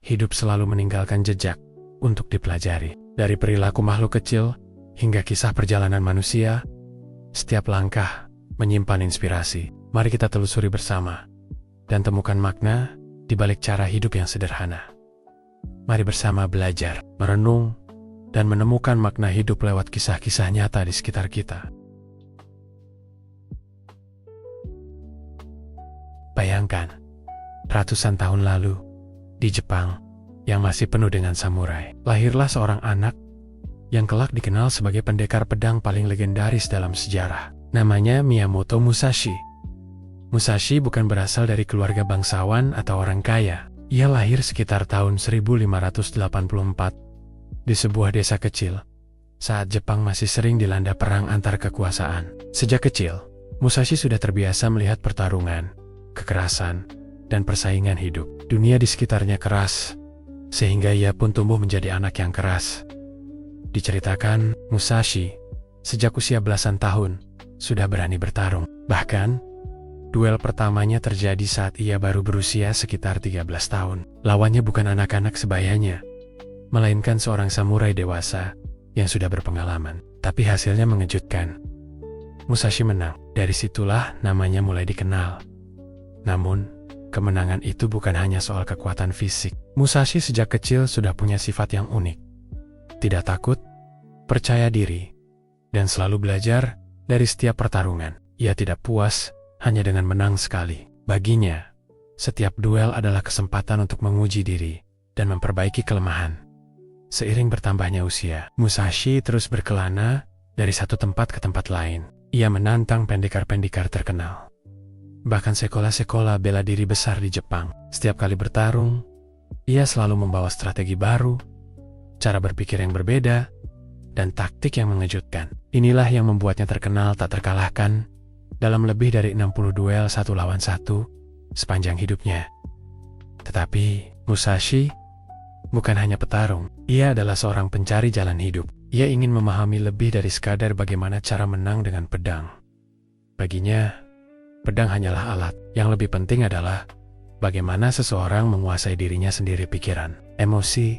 hidup selalu meninggalkan jejak untuk dipelajari. Dari perilaku makhluk kecil hingga kisah perjalanan manusia, setiap langkah menyimpan inspirasi. Mari kita telusuri bersama dan temukan makna di balik cara hidup yang sederhana. Mari bersama belajar, merenung, dan menemukan makna hidup lewat kisah-kisah nyata di sekitar kita. Bayangkan, ratusan tahun lalu, di Jepang, yang masih penuh dengan samurai, lahirlah seorang anak yang kelak dikenal sebagai pendekar pedang paling legendaris dalam sejarah. Namanya Miyamoto Musashi. Musashi bukan berasal dari keluarga bangsawan atau orang kaya. Ia lahir sekitar tahun 1584 di sebuah desa kecil saat Jepang masih sering dilanda perang antar kekuasaan. Sejak kecil, Musashi sudah terbiasa melihat pertarungan, kekerasan, dan persaingan hidup. Dunia di sekitarnya keras, sehingga ia pun tumbuh menjadi anak yang keras. Diceritakan, Musashi sejak usia belasan tahun sudah berani bertarung. Bahkan, duel pertamanya terjadi saat ia baru berusia sekitar 13 tahun. Lawannya bukan anak-anak sebayanya, melainkan seorang samurai dewasa yang sudah berpengalaman. Tapi hasilnya mengejutkan. Musashi menang. Dari situlah namanya mulai dikenal. Namun, kemenangan itu bukan hanya soal kekuatan fisik. Musashi sejak kecil sudah punya sifat yang unik. Tidak takut, percaya diri, dan selalu belajar dari setiap pertarungan. Ia tidak puas hanya dengan menang sekali. Baginya, setiap duel adalah kesempatan untuk menguji diri dan memperbaiki kelemahan. Seiring bertambahnya usia, Musashi terus berkelana dari satu tempat ke tempat lain. Ia menantang pendekar-pendekar terkenal. Bahkan sekolah-sekolah bela diri besar di Jepang. Setiap kali bertarung, ia selalu membawa strategi baru, cara berpikir yang berbeda, dan taktik yang mengejutkan. Inilah yang membuatnya terkenal tak terkalahkan dalam lebih dari 60 duel 1 lawan 1 sepanjang hidupnya. Tetapi Musashi bukan hanya petarung, ia adalah seorang pencari jalan hidup. Ia ingin memahami lebih dari sekadar bagaimana cara menang dengan pedang. Baginya, pedang hanyalah alat. Yang lebih penting adalah bagaimana seseorang menguasai dirinya sendiri, pikiran, emosi,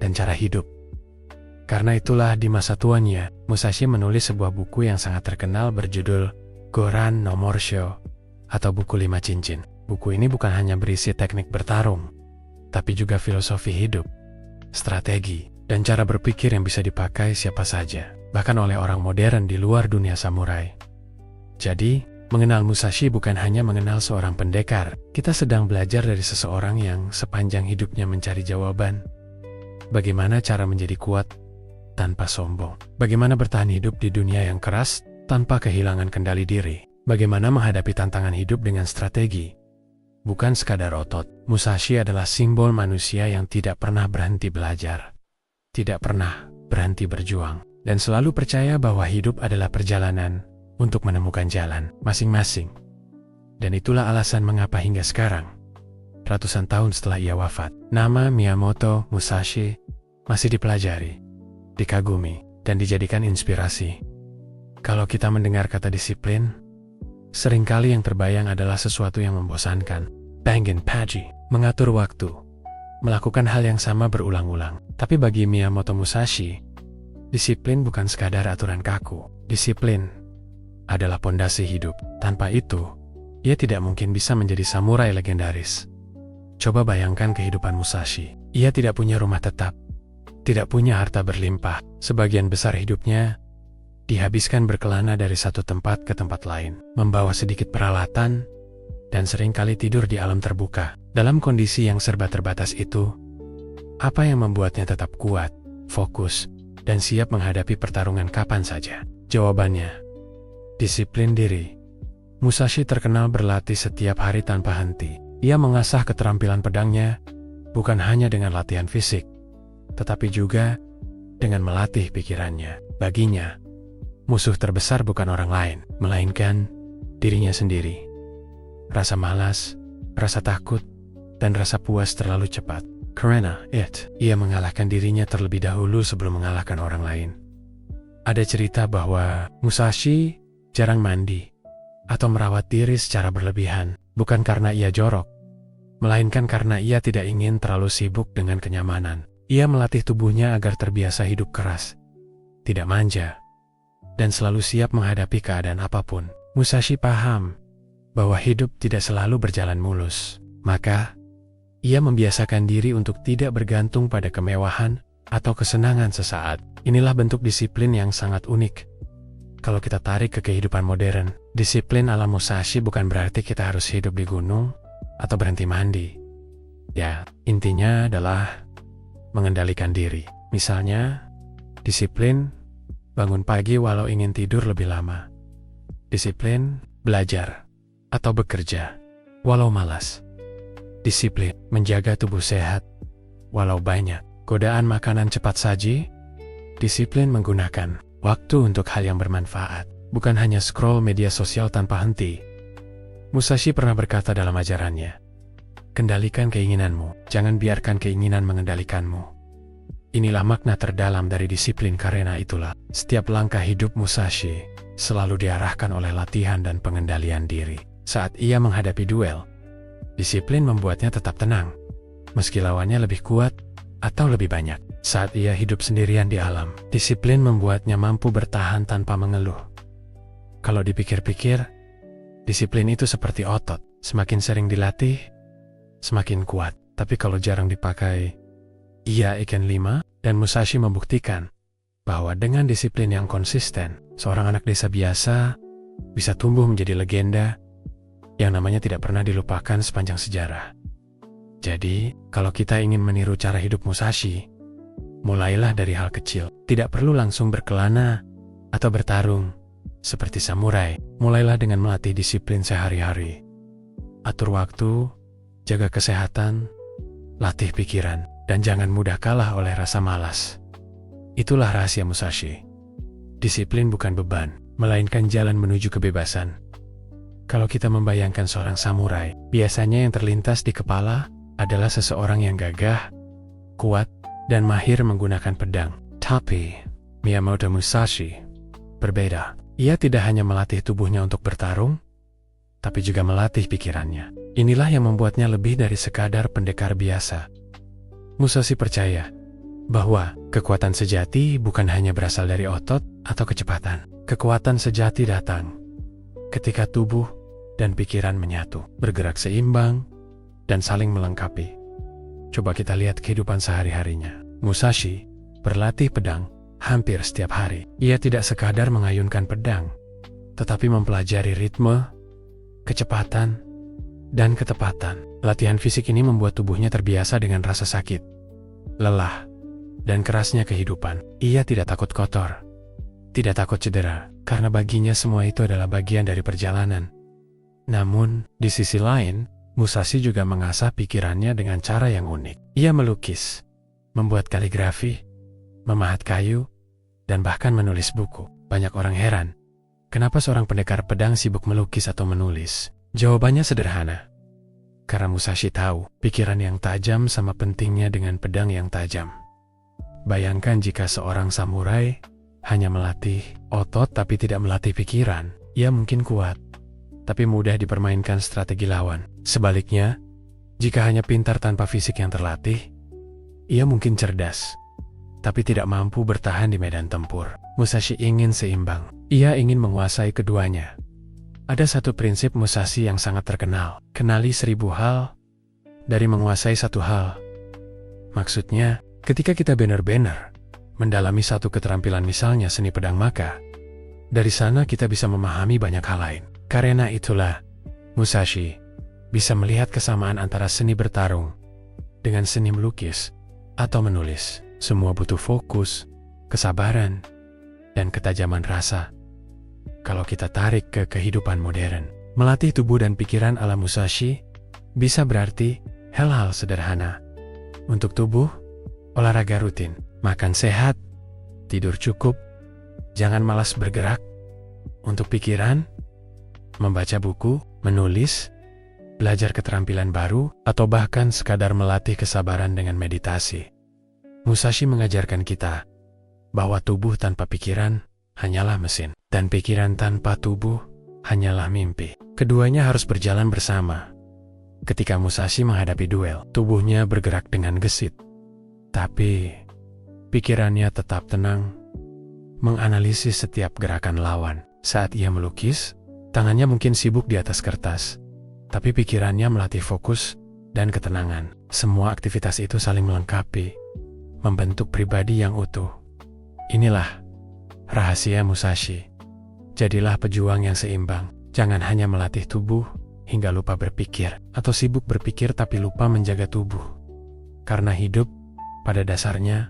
dan cara hidup. Karena itulah di masa tuanya, Musashi menulis sebuah buku yang sangat terkenal berjudul Goran no Morsho atau buku 5 cincin. Buku ini bukan hanya berisi teknik bertarung, tapi juga filosofi hidup, strategi, dan cara berpikir yang bisa dipakai siapa saja, bahkan oleh orang modern di luar dunia samurai. Jadi, mengenal Musashi bukan hanya mengenal seorang pendekar. Kita sedang belajar dari seseorang yang sepanjang hidupnya mencari jawaban. Bagaimana cara menjadi kuat tanpa sombong? Bagaimana bertahan hidup di dunia yang keras tanpa kehilangan kendali diri? Bagaimana menghadapi tantangan hidup dengan strategi, bukan sekadar otot? Musashi adalah simbol manusia yang tidak pernah berhenti belajar, tidak pernah berhenti berjuang, dan selalu percaya bahwa hidup adalah perjalanan untuk menemukan jalan masing-masing. Dan itulah alasan mengapa hingga sekarang, ratusan tahun setelah ia wafat, nama Miyamoto Musashi masih dipelajari, dikagumi, dan dijadikan inspirasi. Kalau kita mendengar kata disiplin, seringkali yang terbayang adalah sesuatu yang membosankan. Bangin Paji, mengatur waktu, melakukan hal yang sama berulang-ulang. Tapi bagi Miyamoto Musashi, disiplin bukan sekadar aturan kaku. Disiplin adalah pondasi hidup. Tanpa itu, ia tidak mungkin bisa menjadi samurai legendaris. Coba bayangkan kehidupan Musashi. Ia tidak punya rumah tetap, tidak punya harta berlimpah. Sebagian besar hidupnya dihabiskan berkelana dari satu tempat ke tempat lain, membawa sedikit peralatan, dan seringkali tidur di alam terbuka. Dalam kondisi yang serba terbatas itu, apa yang membuatnya tetap kuat, fokus, dan siap menghadapi pertarungan kapan saja? Jawabannya, disiplin diri. Musashi terkenal berlatih setiap hari tanpa henti. Ia mengasah keterampilan pedangnya bukan hanya dengan latihan fisik, tetapi juga dengan melatih pikirannya. Baginya, musuh terbesar bukan orang lain, melainkan dirinya sendiri. Rasa malas, rasa takut, dan rasa puas terlalu cepat. Karena ia mengalahkan dirinya terlebih dahulu sebelum mengalahkan orang lain. Ada cerita bahwa Musashi jarang mandi atau merawat diri secara berlebihan, bukan karena ia jorok, melainkan karena ia tidak ingin terlalu sibuk dengan kenyamanan. Ia melatih tubuhnya agar terbiasa hidup keras, tidak manja, dan selalu siap menghadapi keadaan apapun. Musashi paham bahwa hidup tidak selalu berjalan mulus. Maka, ia membiasakan diri untuk tidak bergantung pada kemewahan atau kesenangan sesaat. Inilah bentuk disiplin yang sangat unik. Kalau kita tarik ke kehidupan modern, disiplin ala Musashi bukan berarti kita harus hidup di gunung atau berhenti mandi. Ya, intinya adalah mengendalikan diri. Misalnya, disiplin bangun pagi walau ingin tidur lebih lama. Disiplin belajar atau bekerja walau malas. Disiplin menjaga tubuh sehat walau banyak godaan makanan cepat saji. Disiplin menggunakan waktu untuk hal yang bermanfaat, bukan hanya scroll media sosial tanpa henti. Musashi pernah berkata dalam ajarannya, "Kendalikan keinginanmu, jangan biarkan keinginan mengendalikanmu." Inilah makna terdalam dari disiplin. Karena itulah, setiap langkah hidup Musashi selalu diarahkan oleh latihan dan pengendalian diri. Saat ia menghadapi duel, disiplin membuatnya tetap tenang, meski lawannya lebih kuat atau lebih banyak. Saat ia hidup sendirian di alam, disiplin membuatnya mampu bertahan tanpa mengeluh. Kalau dipikir-pikir, disiplin itu seperti otot, semakin sering dilatih, semakin kuat. Tapi kalau jarang dipakai, ia ikan lima. Dan Musashi membuktikan bahwa dengan disiplin yang konsisten, seorang anak desa biasa bisa tumbuh menjadi legenda yang namanya tidak pernah dilupakan sepanjang sejarah. Jadi, kalau kita ingin meniru cara hidup Musashi, mulailah dari hal kecil. Tidak perlu langsung berkelana atau bertarung seperti samurai. Mulailah dengan melatih disiplin sehari-hari. Atur waktu, jaga kesehatan, latih pikiran, dan jangan mudah kalah oleh rasa malas. Itulah rahasia Musashi. Disiplin bukan beban, melainkan jalan menuju kebebasan. Kalau kita membayangkan seorang samurai, biasanya yang terlintas di kepala adalah seseorang yang gagah, kuat, dan mahir menggunakan pedang. Tapi, Miyamoto Musashi berbeda. Ia tidak hanya melatih tubuhnya untuk bertarung, tapi juga melatih pikirannya. Inilah yang membuatnya lebih dari sekadar pendekar biasa. Musashi percaya bahwa kekuatan sejati bukan hanya berasal dari otot atau kecepatan. Kekuatan sejati datang ketika tubuh dan pikiran menyatu, bergerak seimbang, dan saling melengkapi. Coba kita lihat kehidupan sehari-harinya. Musashi berlatih pedang hampir setiap hari. Ia tidak sekadar mengayunkan pedang, tetapi mempelajari ritme, kecepatan, dan ketepatan. Latihan fisik ini membuat tubuhnya terbiasa dengan rasa sakit, lelah, dan kerasnya kehidupan. Ia tidak takut kotor, tidak takut cedera, karena baginya semua itu adalah bagian dari perjalanan. Namun, di sisi lain, Musashi juga mengasah pikirannya dengan cara yang unik. Ia melukis, membuat kaligrafi, memahat kayu, dan bahkan menulis buku. Banyak orang heran, kenapa seorang pendekar pedang sibuk melukis atau menulis? Jawabannya sederhana. Karena Musashi tahu, pikiran yang tajam sama pentingnya dengan pedang yang tajam. Bayangkan jika seorang samurai hanya melatih otot tapi tidak melatih pikiran, ia mungkin kuat, tapi mudah dipermainkan strategi lawan. Sebaliknya, jika hanya pintar tanpa fisik yang terlatih, ia mungkin cerdas, tapi tidak mampu bertahan di medan tempur. Musashi ingin seimbang. Ia ingin menguasai keduanya. Ada satu prinsip Musashi yang sangat terkenal. Kenali 1000 hal dari menguasai satu hal. Maksudnya, ketika kita benar-benar mendalami satu keterampilan, misalnya seni pedang, maka dari sana kita bisa memahami banyak hal lain. Karena itulah, Musashi bisa melihat kesamaan antara seni bertarung dengan seni melukis atau menulis. Semua butuh fokus, kesabaran, dan ketajaman rasa. Kalau kita tarik ke kehidupan modern, melatih tubuh dan pikiran ala Musashi bisa berarti hal-hal sederhana. Untuk tubuh, olahraga rutin, makan sehat, tidur cukup, jangan malas bergerak. Untuk pikiran, membaca buku, menulis, belajar keterampilan baru, atau bahkan sekadar melatih kesabaran dengan meditasi. Musashi mengajarkan kita bahwa tubuh tanpa pikiran hanyalah mesin, dan pikiran tanpa tubuh hanyalah mimpi. Keduanya harus berjalan bersama. Ketika Musashi menghadapi duel, tubuhnya bergerak dengan gesit. Tapi, pikirannya tetap tenang, menganalisis setiap gerakan lawan. Saat ia melukis, tangannya mungkin sibuk di atas kertas, tapi pikirannya melatih fokus dan ketenangan. Semua aktivitas itu saling melengkapi, membentuk pribadi yang utuh. Inilah rahasia Musashi. Jadilah pejuang yang seimbang. Jangan hanya melatih tubuh hingga lupa berpikir, atau sibuk berpikir tapi lupa menjaga tubuh. Karena hidup, pada dasarnya,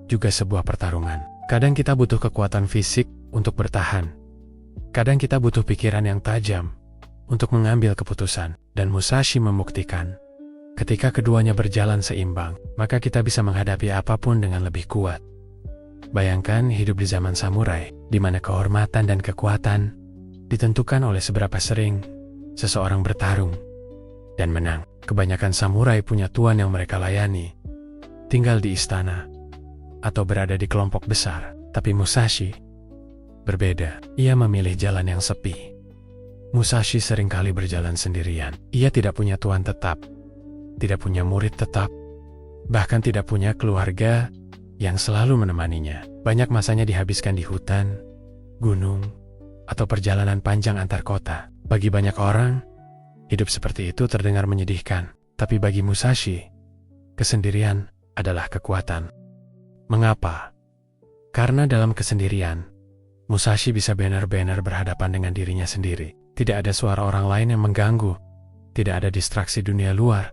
juga sebuah pertarungan. Kadang kita butuh kekuatan fisik untuk bertahan. Kadang kita butuh pikiran yang tajam untuk mengambil keputusan. Dan Musashi membuktikan, ketika keduanya berjalan seimbang, maka kita bisa menghadapi apapun dengan lebih kuat. Bayangkan hidup di zaman samurai, di mana kehormatan dan kekuatan ditentukan oleh seberapa sering seseorang bertarung dan menang. Kebanyakan samurai punya tuan yang mereka layani, tinggal di istana, atau berada di kelompok besar. Tapi Musashi berbeda. Ia memilih jalan yang sepi. Musashi seringkali berjalan sendirian. Ia tidak punya tuan tetap, tidak punya murid tetap, bahkan tidak punya keluarga yang selalu menemaninya. Banyak masanya dihabiskan di hutan, gunung, atau perjalanan panjang antar kota. Bagi banyak orang, hidup seperti itu terdengar menyedihkan. Tapi bagi Musashi, kesendirian adalah kekuatan. Mengapa? Karena dalam kesendirian, Musashi bisa benar-benar berhadapan dengan dirinya sendiri. Tidak ada suara orang lain yang mengganggu. Tidak ada distraksi dunia luar.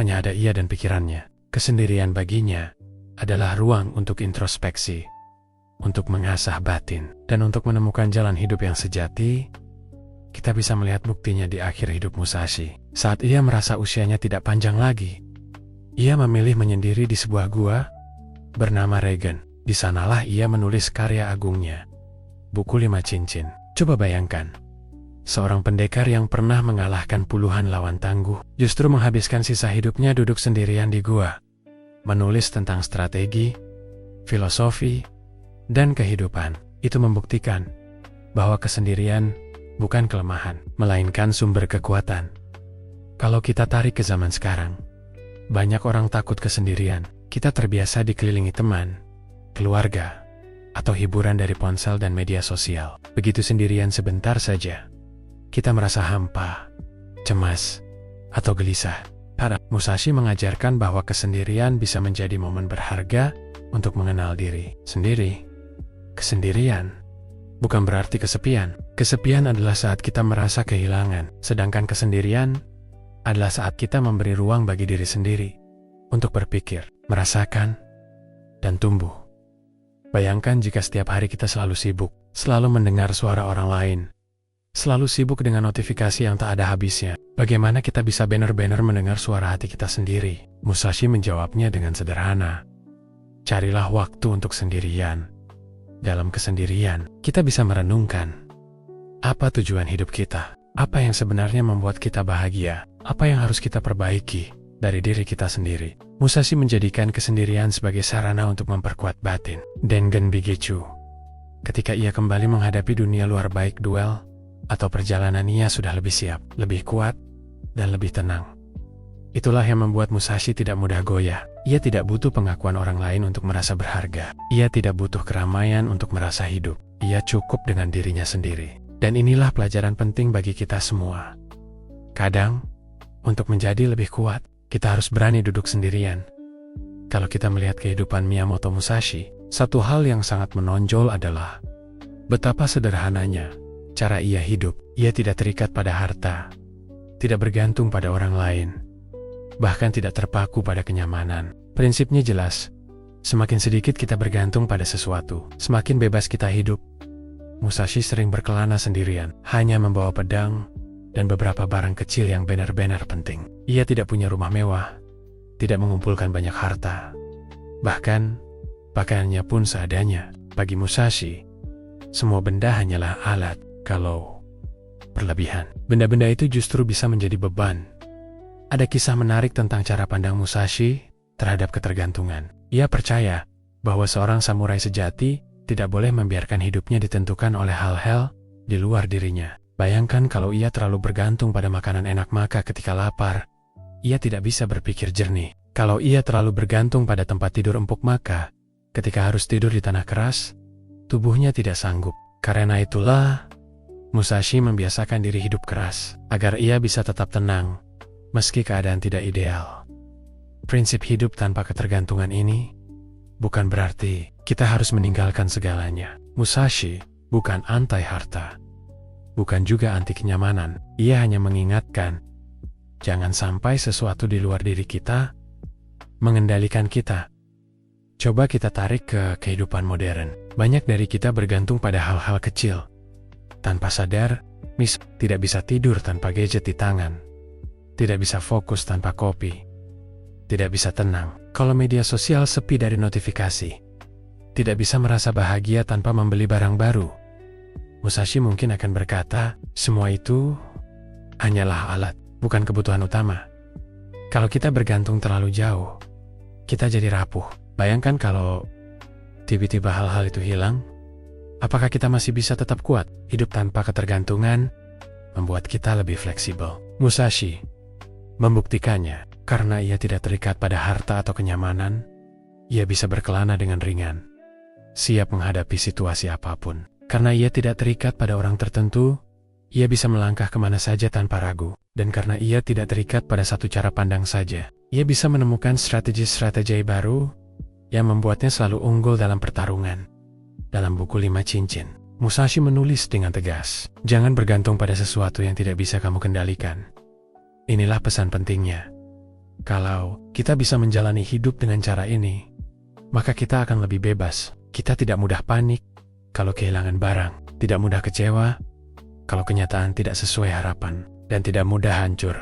Hanya ada ia dan pikirannya. Kesendirian baginya adalah ruang untuk introspeksi, untuk mengasah batin, dan untuk menemukan jalan hidup yang sejati. Kita bisa melihat buktinya di akhir hidup Musashi. Saat ia merasa usianya tidak panjang lagi, ia memilih menyendiri di sebuah gua bernama Regen. Di sanalah ia menulis karya agungnya, Buku 5 Cincin. Coba bayangkan, seorang pendekar yang pernah mengalahkan puluhan lawan tangguh, justru menghabiskan sisa hidupnya duduk sendirian di gua, menulis tentang strategi, filosofi, dan kehidupan. Itu membuktikan bahwa kesendirian bukan kelemahan, melainkan sumber kekuatan. Kalau kita tarik ke zaman sekarang, banyak orang takut kesendirian. Kita terbiasa dikelilingi teman, keluarga, atau hiburan dari ponsel dan media sosial. Begitu sendirian sebentar saja, kita merasa hampa, cemas, atau gelisah. Musashi mengajarkan bahwa kesendirian bisa menjadi momen berharga untuk mengenal diri sendiri. Kesendirian bukan berarti kesepian. Kesepian adalah saat kita merasa kehilangan, sedangkan kesendirian adalah saat kita memberi ruang bagi diri sendiri untuk berpikir, merasakan, dan tumbuh. Bayangkan jika setiap hari kita selalu sibuk, selalu mendengar suara orang lain, selalu sibuk dengan notifikasi yang tak ada habisnya. Bagaimana kita bisa benar-benar mendengar suara hati kita sendiri? Musashi menjawabnya dengan sederhana. Carilah waktu untuk sendirian. Dalam kesendirian, kita bisa merenungkan, apa tujuan hidup kita? Apa yang sebenarnya membuat kita bahagia? Apa yang harus kita perbaiki dari diri kita sendiri? Musashi menjadikan kesendirian sebagai sarana untuk memperkuat batin. Dengen Bigechu. Ketika ia kembali menghadapi dunia luar, baik duel atau perjalanan, ia sudah lebih siap, lebih kuat, dan lebih tenang. Itulah yang membuat Musashi tidak mudah goyah. Ia tidak butuh pengakuan orang lain untuk merasa berharga. Ia tidak butuh keramaian untuk merasa hidup. Ia cukup dengan dirinya sendiri. Dan inilah pelajaran penting bagi kita semua. Kadang, untuk menjadi lebih kuat, kita harus berani duduk sendirian. Kalau kita melihat kehidupan Miyamoto Musashi, satu hal yang sangat menonjol adalah betapa sederhananya cara ia hidup. Ia tidak terikat pada harta, tidak bergantung pada orang lain, bahkan tidak terpaku pada kenyamanan. Prinsipnya jelas, semakin sedikit kita bergantung pada sesuatu, semakin bebas kita hidup. Musashi sering berkelana sendirian, hanya membawa pedang dan beberapa barang kecil yang benar-benar penting. Ia tidak punya rumah mewah, tidak mengumpulkan banyak harta, bahkan pakaiannya pun seadanya. Bagi Musashi, semua benda hanyalah alat. Kalau berlebihan, benda-benda itu justru bisa menjadi beban. Ada kisah menarik tentang cara pandang Musashi terhadap ketergantungan. Ia percaya bahwa seorang samurai sejati tidak boleh membiarkan hidupnya ditentukan oleh hal-hal di luar dirinya. Bayangkan kalau ia terlalu bergantung pada makanan enak, maka ketika lapar, ia tidak bisa berpikir jernih. Kalau ia terlalu bergantung pada tempat tidur empuk, maka ketika harus tidur di tanah keras, tubuhnya tidak sanggup. Karena itulah, Musashi membiasakan diri hidup keras, agar ia bisa tetap tenang, meski keadaan tidak ideal. Prinsip hidup tanpa ketergantungan ini bukan berarti kita harus meninggalkan segalanya. Musashi bukan anti harta, bukan juga anti kenyamanan. Ia hanya mengingatkan, jangan sampai sesuatu di luar diri kita mengendalikan kita. Coba kita tarik ke kehidupan modern. Banyak dari kita bergantung pada hal-hal kecil. Tanpa sadar, tidak bisa tidur tanpa gadget di tangan. Tidak bisa fokus tanpa kopi. Tidak bisa tenang kalau media sosial sepi dari notifikasi. Tidak bisa merasa bahagia tanpa membeli barang baru. Musashi mungkin akan berkata, semua itu hanyalah alat, bukan kebutuhan utama. Kalau kita bergantung terlalu jauh, kita jadi rapuh. Bayangkan kalau tiba-tiba hal-hal itu hilang, apakah kita masih bisa tetap kuat? Hidup tanpa ketergantungan membuat kita lebih fleksibel. Musashi membuktikannya. Karena ia tidak terikat pada harta atau kenyamanan, ia bisa berkelana dengan ringan, siap menghadapi situasi apapun. Karena ia tidak terikat pada orang tertentu, ia bisa melangkah kemana saja tanpa ragu. Dan karena ia tidak terikat pada satu cara pandang saja, ia bisa menemukan strategi-strategi baru yang membuatnya selalu unggul dalam pertarungan. Dalam buku 5 Cincin, Musashi menulis dengan tegas, jangan bergantung pada sesuatu yang tidak bisa kamu kendalikan. Inilah pesan pentingnya. Kalau kita bisa menjalani hidup dengan cara ini, maka kita akan lebih bebas. Kita tidak mudah panik kalau kehilangan barang, tidak mudah kecewa kalau kenyataan tidak sesuai harapan, dan tidak mudah hancur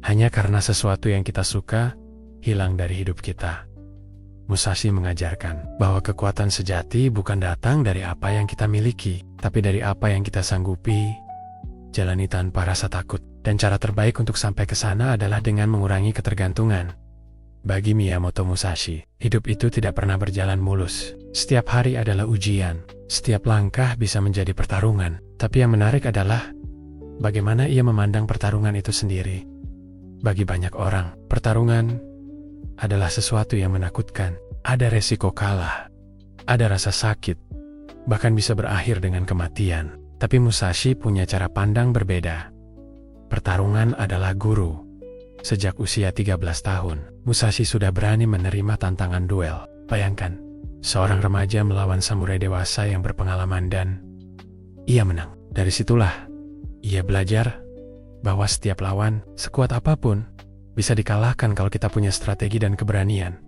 hanya karena sesuatu yang kita suka hilang dari hidup kita. Musashi mengajarkan bahwa kekuatan sejati bukan datang dari apa yang kita miliki, tapi dari apa yang kita sanggupi jalani tanpa rasa takut. Dan cara terbaik untuk sampai ke sana adalah dengan mengurangi ketergantungan. Bagi Miyamoto Musashi, hidup itu tidak pernah berjalan mulus. Setiap hari adalah ujian, setiap langkah bisa menjadi pertarungan. Tapi yang menarik adalah bagaimana ia memandang pertarungan itu sendiri. Bagi banyak orang, pertarungan adalah sesuatu yang menakutkan. Ada resiko kalah, ada rasa sakit, bahkan bisa berakhir dengan kematian. Tapi Musashi punya cara pandang berbeda. Pertarungan adalah guru. Sejak usia 13 tahun, Musashi sudah berani menerima tantangan duel. Bayangkan, seorang remaja melawan samurai dewasa yang berpengalaman dan ia menang. Dari situlah, ia belajar bahwa setiap lawan, sekuat apapun, bisa dikalahkan kalau kita punya strategi dan keberanian.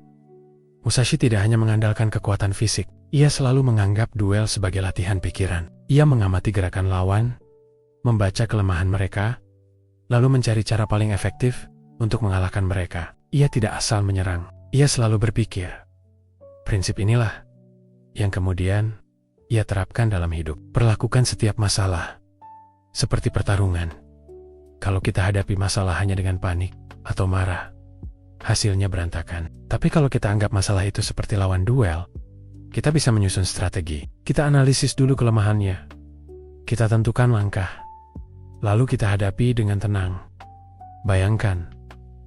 Musashi tidak hanya mengandalkan kekuatan fisik, ia selalu menganggap duel sebagai latihan pikiran. Ia mengamati gerakan lawan, membaca kelemahan mereka, lalu mencari cara paling efektif untuk mengalahkan mereka. Ia tidak asal menyerang, ia selalu berpikir. Prinsip inilah yang kemudian ia terapkan dalam hidup. Perlakukan setiap masalah seperti pertarungan. Kalau kita hadapi masalah hanya dengan panik atau marah, hasilnya berantakan. Tapi kalau kita anggap masalah itu seperti lawan duel, kita bisa menyusun strategi. Kita analisis dulu kelemahannya, kita tentukan langkah, lalu kita hadapi dengan tenang. Bayangkan,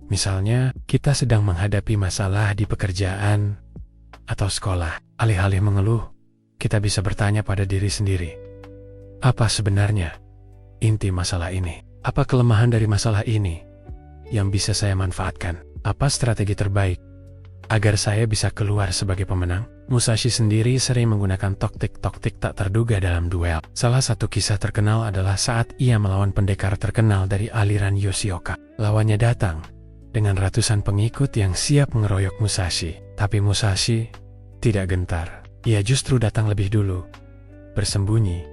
misalnya kita sedang menghadapi masalah di pekerjaan atau sekolah. Alih-alih mengeluh, kita bisa bertanya pada diri sendiri, apa sebenarnya inti masalah ini? Apa kelemahan dari masalah ini yang bisa saya manfaatkan? Apa strategi terbaik agar saya bisa keluar sebagai pemenang? Musashi sendiri sering menggunakan taktik-taktik tak terduga dalam duel. Salah satu kisah terkenal adalah saat ia melawan pendekar terkenal dari aliran Yoshioka. Lawannya datang dengan ratusan pengikut yang siap mengeroyok Musashi. Tapi Musashi tidak gentar. Ia justru datang lebih dulu, bersembunyi,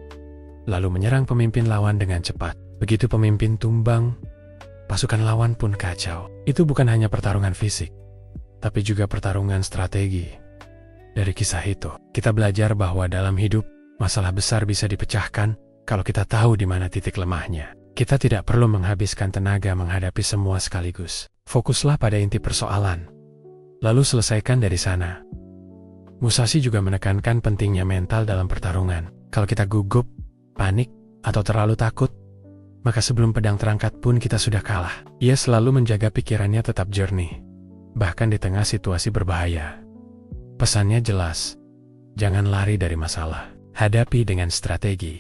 lalu menyerang pemimpin lawan dengan cepat. Begitu pemimpin tumbang, pasukan lawan pun kacau. Itu bukan hanya pertarungan fisik, tapi juga pertarungan strategi. Dari kisah itu, kita belajar bahwa dalam hidup, masalah besar bisa dipecahkan kalau kita tahu di mana titik lemahnya. Kita tidak perlu menghabiskan tenaga menghadapi semua sekaligus. Fokuslah pada inti persoalan, lalu selesaikan dari sana. Musashi juga menekankan pentingnya mental dalam pertarungan. Kalau kita gugup, panik, atau terlalu takut, maka sebelum pedang terangkat pun kita sudah kalah. Ia selalu menjaga pikirannya tetap jernih, bahkan di tengah situasi berbahaya. Pesannya jelas, jangan lari dari masalah, hadapi dengan strategi.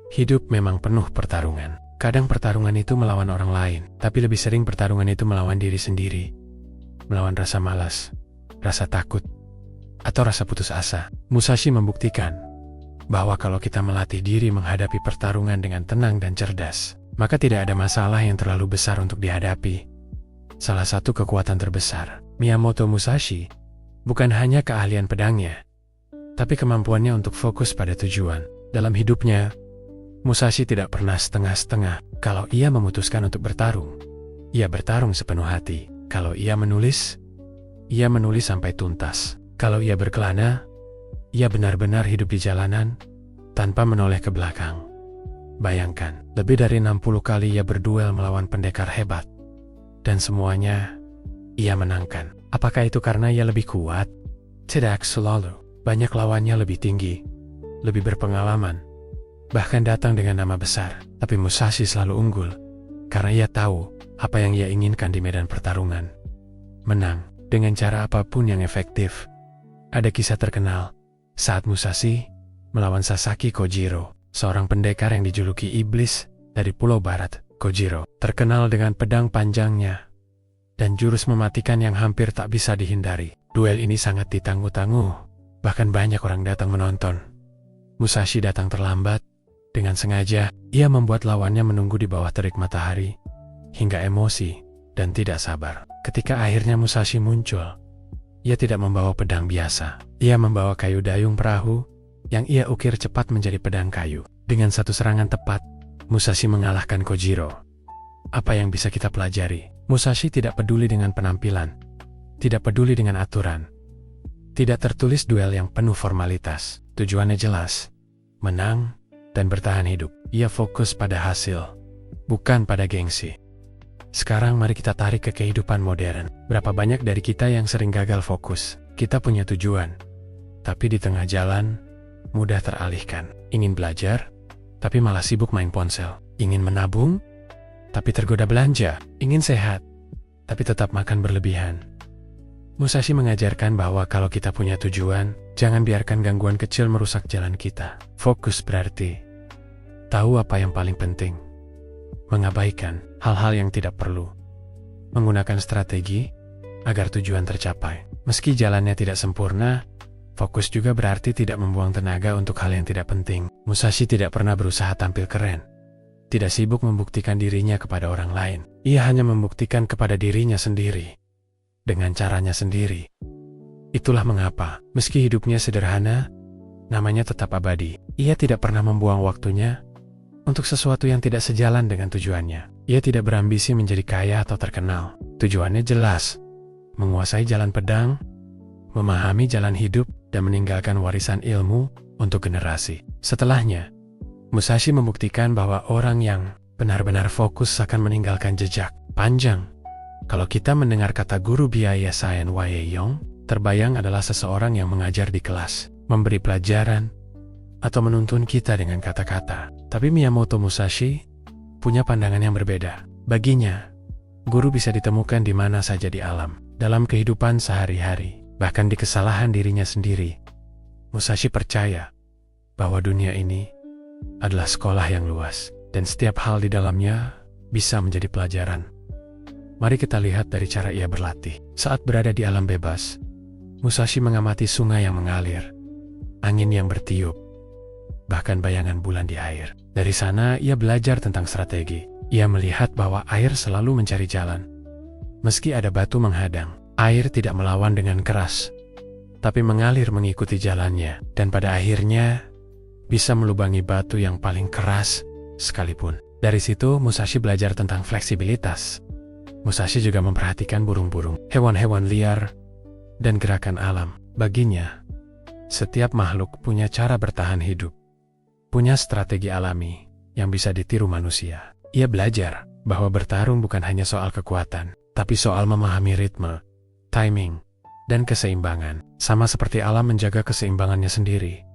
Hidup memang penuh pertarungan. Kadang pertarungan itu melawan orang lain, tapi lebih sering pertarungan itu melawan diri sendiri. Melawan rasa malas, rasa takut, atau rasa putus asa. Musashi membuktikan bahwa kalau kita melatih diri menghadapi pertarungan dengan tenang dan cerdas, maka tidak ada masalah yang terlalu besar untuk dihadapi. Salah satu kekuatan terbesar Miyamoto Musashi bukan hanya keahlian pedangnya, tapi kemampuannya untuk fokus pada tujuan. Dalam hidupnya, Musashi tidak pernah setengah-setengah. Kalau ia memutuskan untuk bertarung, ia bertarung sepenuh hati. Kalau ia menulis sampai tuntas. Kalau ia berkelana, ia benar-benar hidup di jalanan tanpa menoleh ke belakang. Bayangkan, lebih dari 60 kali ia berduel melawan pendekar hebat, dan semuanya ia menangkan. Apakah itu karena ia lebih kuat? Tidak selalu. Banyak lawannya lebih tinggi, lebih berpengalaman, bahkan datang dengan nama besar. Tapi Musashi selalu unggul, karena ia tahu apa yang ia inginkan di medan pertarungan. Menang, dengan cara apapun yang efektif. Ada kisah terkenal, saat Musashi melawan Sasaki Kojiro, seorang pendekar yang dijuluki iblis dari Pulau Barat. Kojiro terkenal dengan pedang panjangnya dan jurus mematikan yang hampir tak bisa dihindari. Duel ini sangat ditangguh-tangguh, bahkan banyak orang datang menonton. Musashi datang terlambat. Dengan sengaja, ia membuat lawannya menunggu di bawah terik matahari, hingga emosi dan tidak sabar. Ketika akhirnya Musashi muncul, ia tidak membawa pedang biasa. Ia membawa kayu dayung perahu yang ia ukir cepat menjadi pedang kayu. Dengan satu serangan tepat, Musashi mengalahkan Kojiro. Apa yang bisa kita pelajari? Musashi tidak peduli dengan penampilan, tidak peduli dengan aturan, tidak tertulis duel yang penuh formalitas. Tujuannya jelas, menang dan bertahan hidup. Ia fokus pada hasil, bukan pada gengsi. Sekarang mari kita tarik ke kehidupan modern. Berapa banyak dari kita yang sering gagal fokus? Kita punya tujuan, tapi di tengah jalan mudah teralihkan. Ingin belajar, tapi malah sibuk main ponsel. Ingin menabung, tapi tergoda belanja. Ingin sehat, tapi tetap makan berlebihan. Musashi mengajarkan bahwa kalau kita punya tujuan, jangan biarkan gangguan kecil merusak jalan kita. Fokus berarti tahu apa yang paling penting, mengabaikan hal-hal yang tidak perlu, menggunakan strategi agar tujuan tercapai. Meski jalannya tidak sempurna, fokus juga berarti tidak membuang tenaga untuk hal yang tidak penting. Musashi tidak pernah berusaha tampil keren, tidak sibuk membuktikan dirinya kepada orang lain. Ia hanya membuktikan kepada dirinya sendiri, dengan caranya sendiri. Itulah mengapa, meski hidupnya sederhana, namanya tetap abadi. Ia tidak pernah membuang waktunya untuk sesuatu yang tidak sejalan dengan tujuannya. Ia tidak berambisi menjadi kaya atau terkenal. Tujuannya jelas, menguasai jalan pedang, memahami jalan hidup, dan meninggalkan warisan ilmu untuk generasi setelahnya. Musashi membuktikan bahwa orang yang benar-benar fokus akan meninggalkan jejak panjang. Kalau kita mendengar kata guru biaya Saen Wayeyong, terbayang adalah seseorang yang mengajar di kelas, memberi pelajaran, atau menuntun kita dengan kata-kata. Tapi Miyamoto Musashi punya pandangan yang berbeda. Baginya, guru bisa ditemukan di mana saja di alam, dalam kehidupan sehari-hari, bahkan di kesalahan dirinya sendiri. Musashi percaya bahwa dunia ini adalah sekolah yang luas, dan setiap hal di dalamnya bisa menjadi pelajaran. Mari kita lihat dari cara ia berlatih. Saat berada di alam bebas, Musashi mengamati sungai yang mengalir, angin yang bertiup, bahkan bayangan bulan di air. Dari sana ia belajar tentang strategi. Ia melihat bahwa air selalu mencari jalan. Meski ada batu menghadang, air tidak melawan dengan keras, tapi mengalir mengikuti jalannya, dan pada akhirnya bisa melubangi batu yang paling keras sekalipun. Dari situ Musashi belajar tentang fleksibilitas. Musashi juga memperhatikan burung-burung, hewan-hewan liar, dan gerakan alam. Baginya, setiap makhluk punya cara bertahan hidup, punya strategi alami yang bisa ditiru manusia. Ia belajar bahwa bertarung bukan hanya soal kekuatan, tapi soal memahami ritme, timing, dan keseimbangan. Sama seperti alam menjaga keseimbangannya sendiri.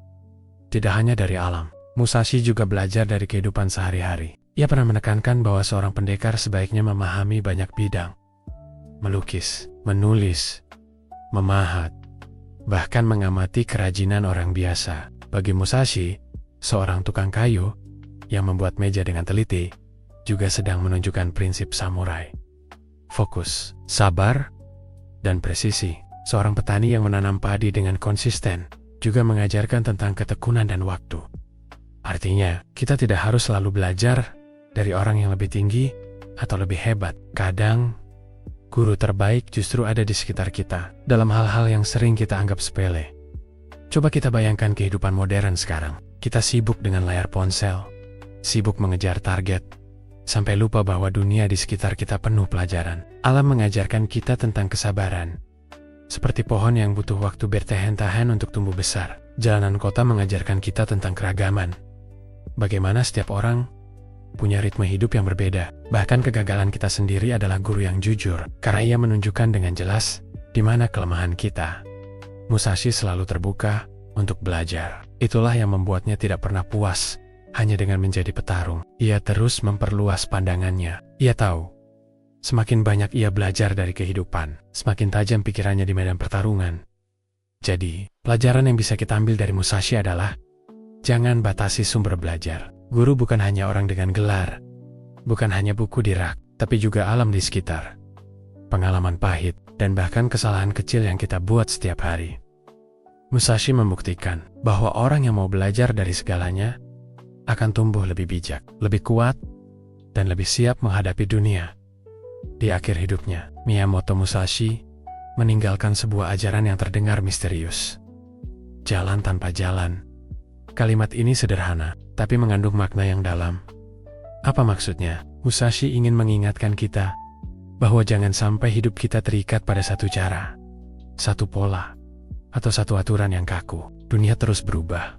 Tidak hanya dari alam, Musashi juga belajar dari kehidupan sehari-hari. Ia pernah menekankan bahwa seorang pendekar sebaiknya memahami banyak bidang. Melukis, menulis, memahat, bahkan mengamati kerajinan orang biasa. Bagi Musashi, seorang tukang kayu yang membuat meja dengan teliti, juga sedang menunjukkan prinsip samurai. Fokus, sabar, dan presisi. Seorang petani yang menanam padi dengan konsisten juga mengajarkan tentang ketekunan dan waktu. Artinya, kita tidak harus selalu belajar dari orang yang lebih tinggi atau lebih hebat. Kadang, guru terbaik justru ada di sekitar kita, dalam hal-hal yang sering kita anggap sepele. Coba kita bayangkan kehidupan modern sekarang. Kita sibuk dengan layar ponsel, sibuk mengejar target, sampai lupa bahwa dunia di sekitar kita penuh pelajaran. Alam mengajarkan kita tentang kesabaran, seperti pohon yang butuh waktu bertahan-tahan untuk tumbuh besar. Jalanan kota mengajarkan kita tentang keragaman, bagaimana setiap orang punya ritme hidup yang berbeda. Bahkan kegagalan kita sendiri adalah guru yang jujur, karena ia menunjukkan dengan jelas di mana kelemahan kita. Musashi selalu terbuka untuk belajar. Itulah yang membuatnya tidak pernah puas hanya dengan menjadi petarung. Ia terus memperluas pandangannya. Ia tahu, semakin banyak ia belajar dari kehidupan, semakin tajam pikirannya di medan pertarungan. Jadi, pelajaran yang bisa kita ambil dari Musashi adalah, jangan batasi sumber belajar. Guru bukan hanya orang dengan gelar, bukan hanya buku di rak, tapi juga alam di sekitar, pengalaman pahit, dan bahkan kesalahan kecil yang kita buat setiap hari. Musashi membuktikan bahwa orang yang mau belajar dari segalanya akan tumbuh lebih bijak, lebih kuat, dan lebih siap menghadapi dunia. Di akhir hidupnya, Miyamoto Musashi meninggalkan sebuah ajaran yang terdengar misterius. Jalan tanpa jalan. Kalimat ini sederhana, tapi mengandung makna yang dalam. Apa maksudnya? Musashi ingin mengingatkan kita bahwa jangan sampai hidup kita terikat pada satu cara, satu pola, atau satu aturan yang kaku. Dunia terus berubah.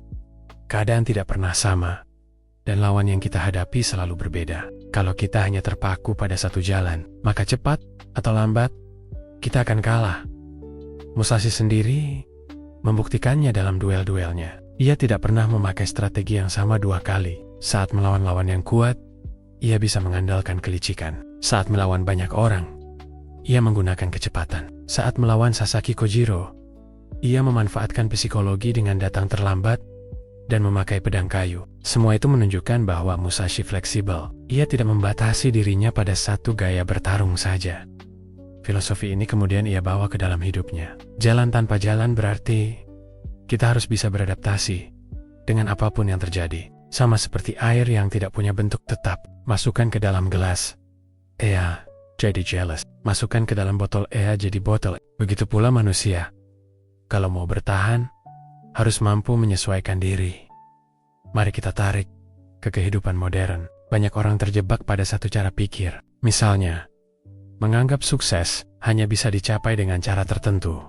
Keadaan tidak pernah sama, dan lawan yang kita hadapi selalu berbeda. Kalau kita hanya terpaku pada satu jalan, maka cepat atau lambat, kita akan kalah. Musashi sendiri membuktikannya dalam duel-duelnya. Ia tidak pernah memakai strategi yang sama dua kali. Saat melawan lawan yang kuat, ia bisa mengandalkan kelicikan. Saat melawan banyak orang, ia menggunakan kecepatan. Saat melawan Sasaki Kojiro, ia memanfaatkan psikologi dengan datang terlambat dan memakai pedang kayu. Semua itu menunjukkan bahwa Musashi fleksibel. Ia tidak membatasi dirinya pada satu gaya bertarung saja. Filosofi ini kemudian ia bawa ke dalam hidupnya. Jalan tanpa jalan berarti kita harus bisa beradaptasi dengan apapun yang terjadi. Sama seperti air yang tidak punya bentuk tetap. Masukkan ke dalam gelas, ia jadi jealous. Masukkan ke dalam botol, ia jadi botol. Begitu pula manusia. Kalau mau bertahan, harus mampu menyesuaikan diri. Mari kita tarik ke kehidupan modern. Banyak orang terjebak pada satu cara pikir. Misalnya, menganggap sukses hanya bisa dicapai dengan cara tertentu.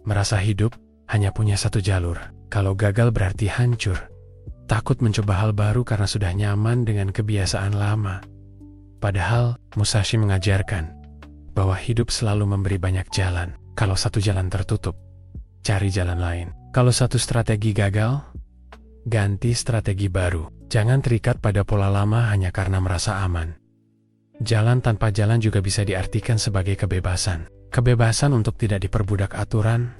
Merasa hidup hanya punya satu jalur. Kalau gagal berarti hancur. Takut mencoba hal baru karena sudah nyaman dengan kebiasaan lama. Padahal, Musashi mengajarkan bahwa hidup selalu memberi banyak jalan. Kalau satu jalan tertutup, cari jalan lain. Kalau satu strategi gagal, ganti strategi baru. Jangan terikat pada pola lama hanya karena merasa aman. Jalan tanpa jalan juga bisa diartikan sebagai kebebasan. Kebebasan untuk tidak diperbudak aturan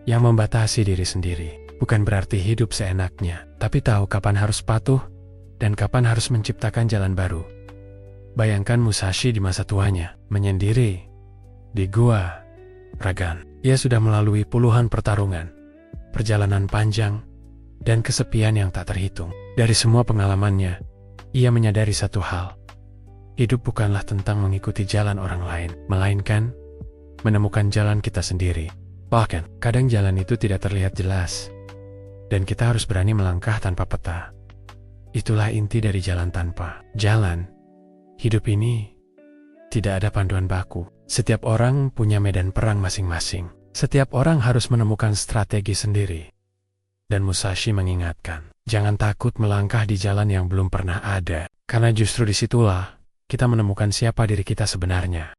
yang membatasi diri sendiri. Bukan berarti hidup seenaknya, tapi tahu kapan harus patuh dan kapan harus menciptakan jalan baru. Bayangkan Musashi di masa tuanya, menyendiri di Gua Ragan. Ia sudah melalui puluhan pertarungan, perjalanan panjang, dan kesepian yang tak terhitung. Dari semua pengalamannya, ia menyadari satu hal. Hidup bukanlah tentang mengikuti jalan orang lain, melainkan menemukan jalan kita sendiri. Bahkan, kadang jalan itu tidak terlihat jelas, dan kita harus berani melangkah tanpa peta. Itulah inti dari jalan tanpa jalan. Hidup ini tidak ada panduan baku. Setiap orang punya medan perang masing-masing. Setiap orang harus menemukan strategi sendiri. Dan Musashi mengingatkan, jangan takut melangkah di jalan yang belum pernah ada. Karena justru disitulah kita menemukan siapa diri kita sebenarnya.